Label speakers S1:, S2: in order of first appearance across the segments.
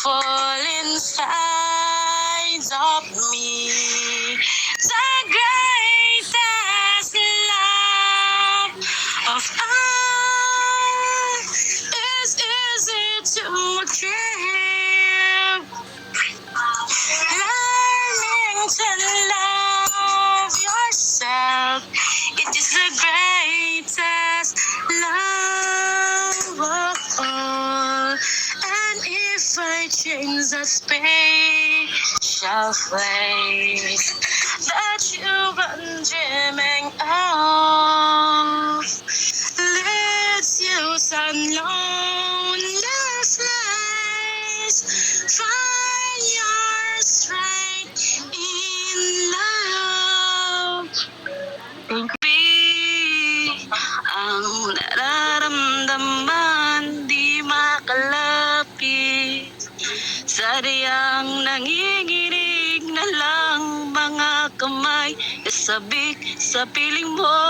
S1: fall inside of me. The greatest love of all is easy to achieve. Learning to love yourself, it is the greatest love of all. And if I change the spatial place that you've been dreaming of, leads you some lonely place, find your strength in love. Ang nararamdaman di makalapit, sadyang nanginginig na lang mga kamay, kasabik sa piling mo.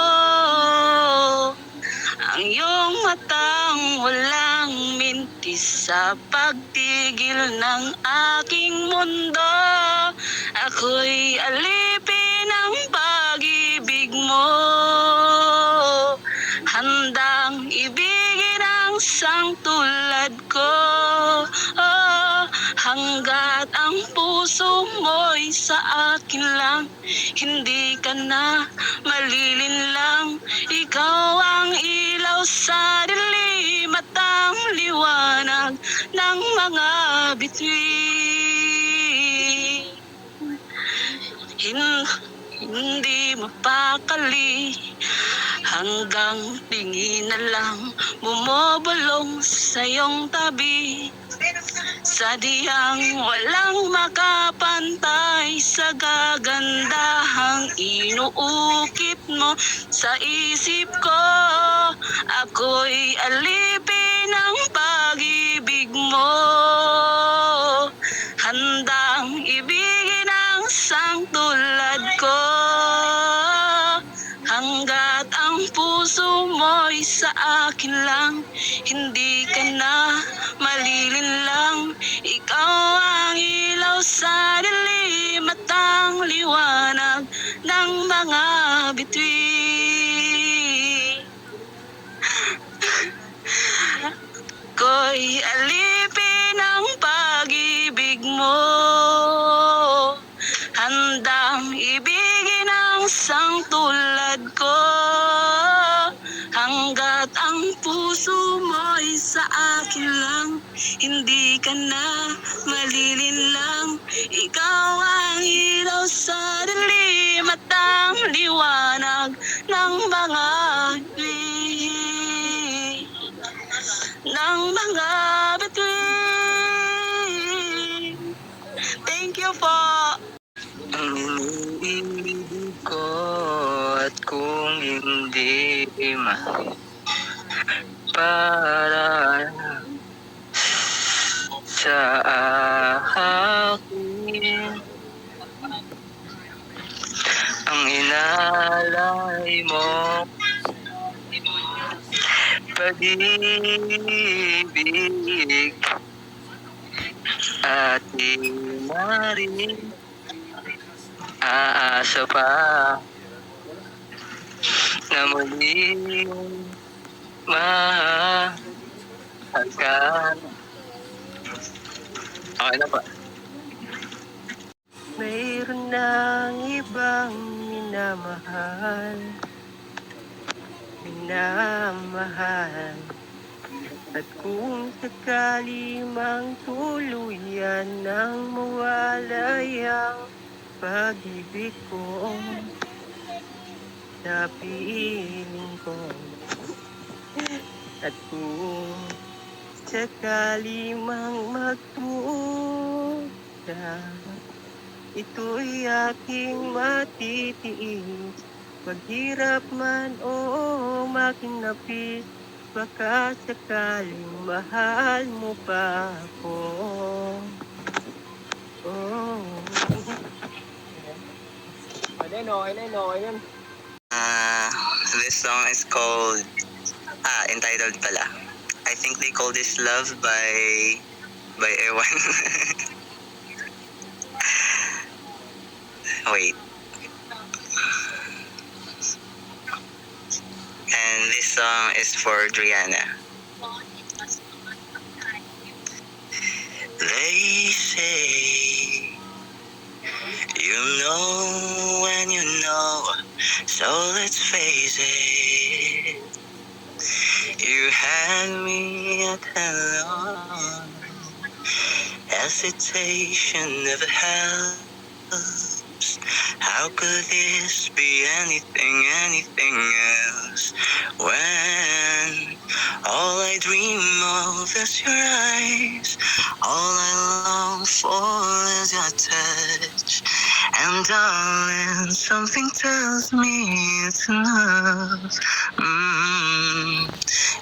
S1: Ang iyong matang walang mintis sa pagtigil ng aking mundo. Ako'y alipin ng pag-ibig mo, handang ibigin ang sang tulad ko. Hanggat ang puso mo'y sa akin lang, hindi ka na malilinlang. Ikaw ang ilaw sa dilim at ang liwanag ng mga bituin. Hindi mapakali, hanggang tingin na lang bumubulong sa iyong tabi. Sadyang walang makapantay sa gagandahang inuukit mo sa isip ko. Ako'y alipin ng pag-ibig mo, handang ibigin ang sang tulad ko. Hanggat ang puso mo'y sa akin lang, hindi ka na malilinlang. Ikaw ang ilaw sa dilim at ang liwanag ng mga bituin. Ko'y alipin ng pag-ibig mo, handang ibigin ang sang tulad ko. Hanggat ang puso mo'y sa akin lang, hindi ka na malilinlang. Ikaw ang ilaw sa dilim at ang liwanag ng mga bituin, ng mga bituin. Thank you po. Ang iniibig ko at kung hindi para sa akin, ang inalay mo, pag-ibig at di na rin aasa pa na muling mahal ka. Okay na pa. Mayroon ng ibang minamahal, at kung sakali mang tuluyan nang mawalay ang pag-ibig ko sa piling ko, at kung sakali mang magduda, ito'y aking matitiis. Paghirap man o makinapis, baka sakaling mahal mo pa ako. Oh. Okay na. This song is called entitled pala. I think they call this Love by
S2: by Ewan. Wait. And this song is for Driana. They say you know when you know, so let's face it. You had me at hello. Hesitation never helps. How could this be anything else? When all I dream of is your eyes, all I long for is your touch. And darling, something tells me it's enough.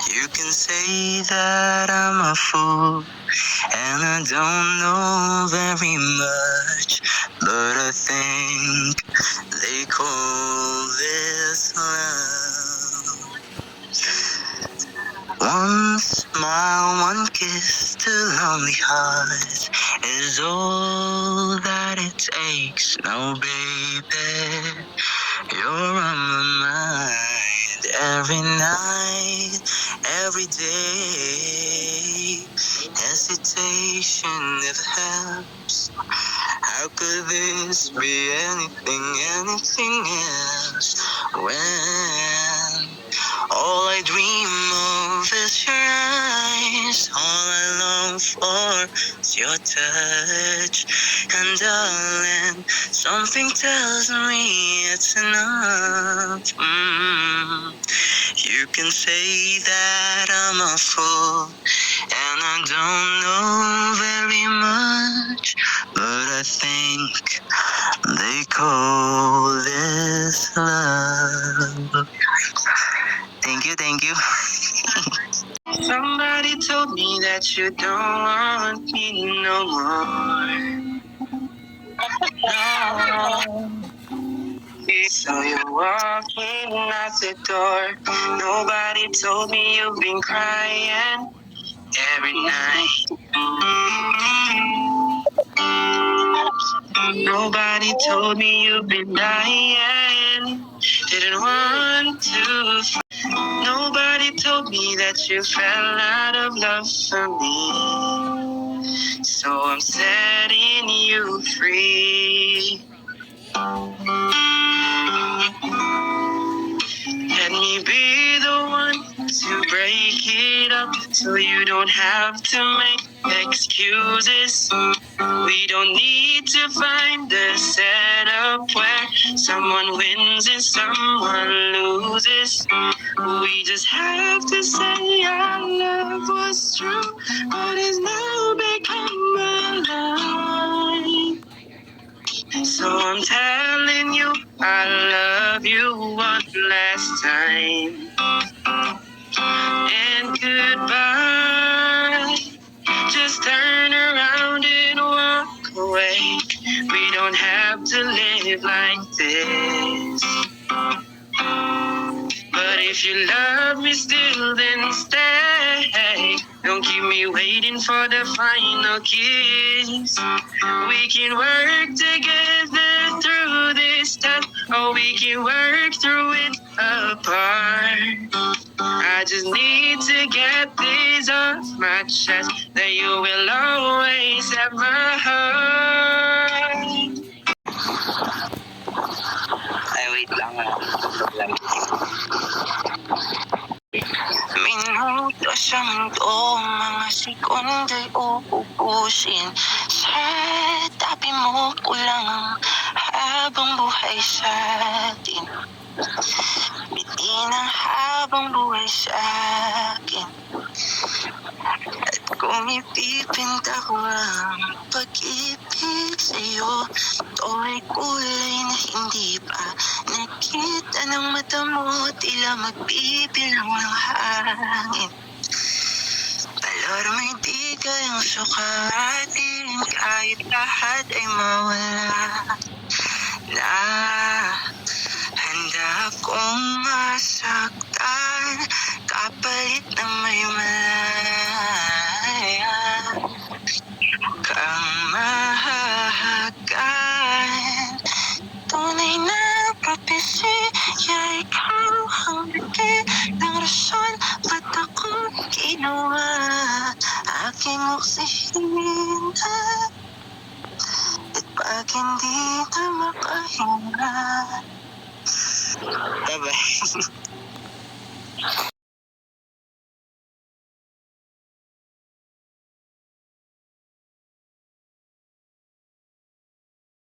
S2: You can say that I'm a fool, and I don't know very much, but I think they call this love. One smile, one kiss, two lonely hearts is all that it takes. No, baby, you're on my mind every night, every day. Hesitation never helps. How could this be anything else? When all I dream of is your eyes, all I long for is your touch. And darling, something tells me it's enough. You can say that I'm a fool, and I don't know very much, but I think they call this love. Thank you. Somebody told me that you don't want me no more. No. So you're walking out the door. Nobody told me you've been crying every night. Nobody told me you've been dying. Didn't want to. Nobody told me that you fell out of love for me. So I'm setting you free. Let me be the one to break it up so you don't have to make excuses. We don't need to find a setup where someone wins and someone loses. We just have to say our love was true, but it's now become a lie. So I'm telling you, I love you one last time. And goodbye. Just turn around and walk away. We don't have to live like this. But if you love me still, then stay. Don't keep me waiting for the final kiss. We can work together through this stuff, or we can work through it apart. I just need to get this off my chest, that you will always have my heart. Ay, wait lang. Problem. Minuto siyang to, mga sekunda'y uubusin. Sa tabi mo kulang habang buhay sa atin. Bitin ang habang buhay sa akin. At kung ipipinta ko ang pag-ibig sa'yo, ito ay kulay na hindi pa nakita ng mata mo, tila magbibilang ng hangin. Alarma'y di kayang sukatin, kahit lahat ay mawala na. Handa akong masaktan, kapalit na may malaya. ginawa, aking oksihina. At pag hindi na makahinga. Bye-bye.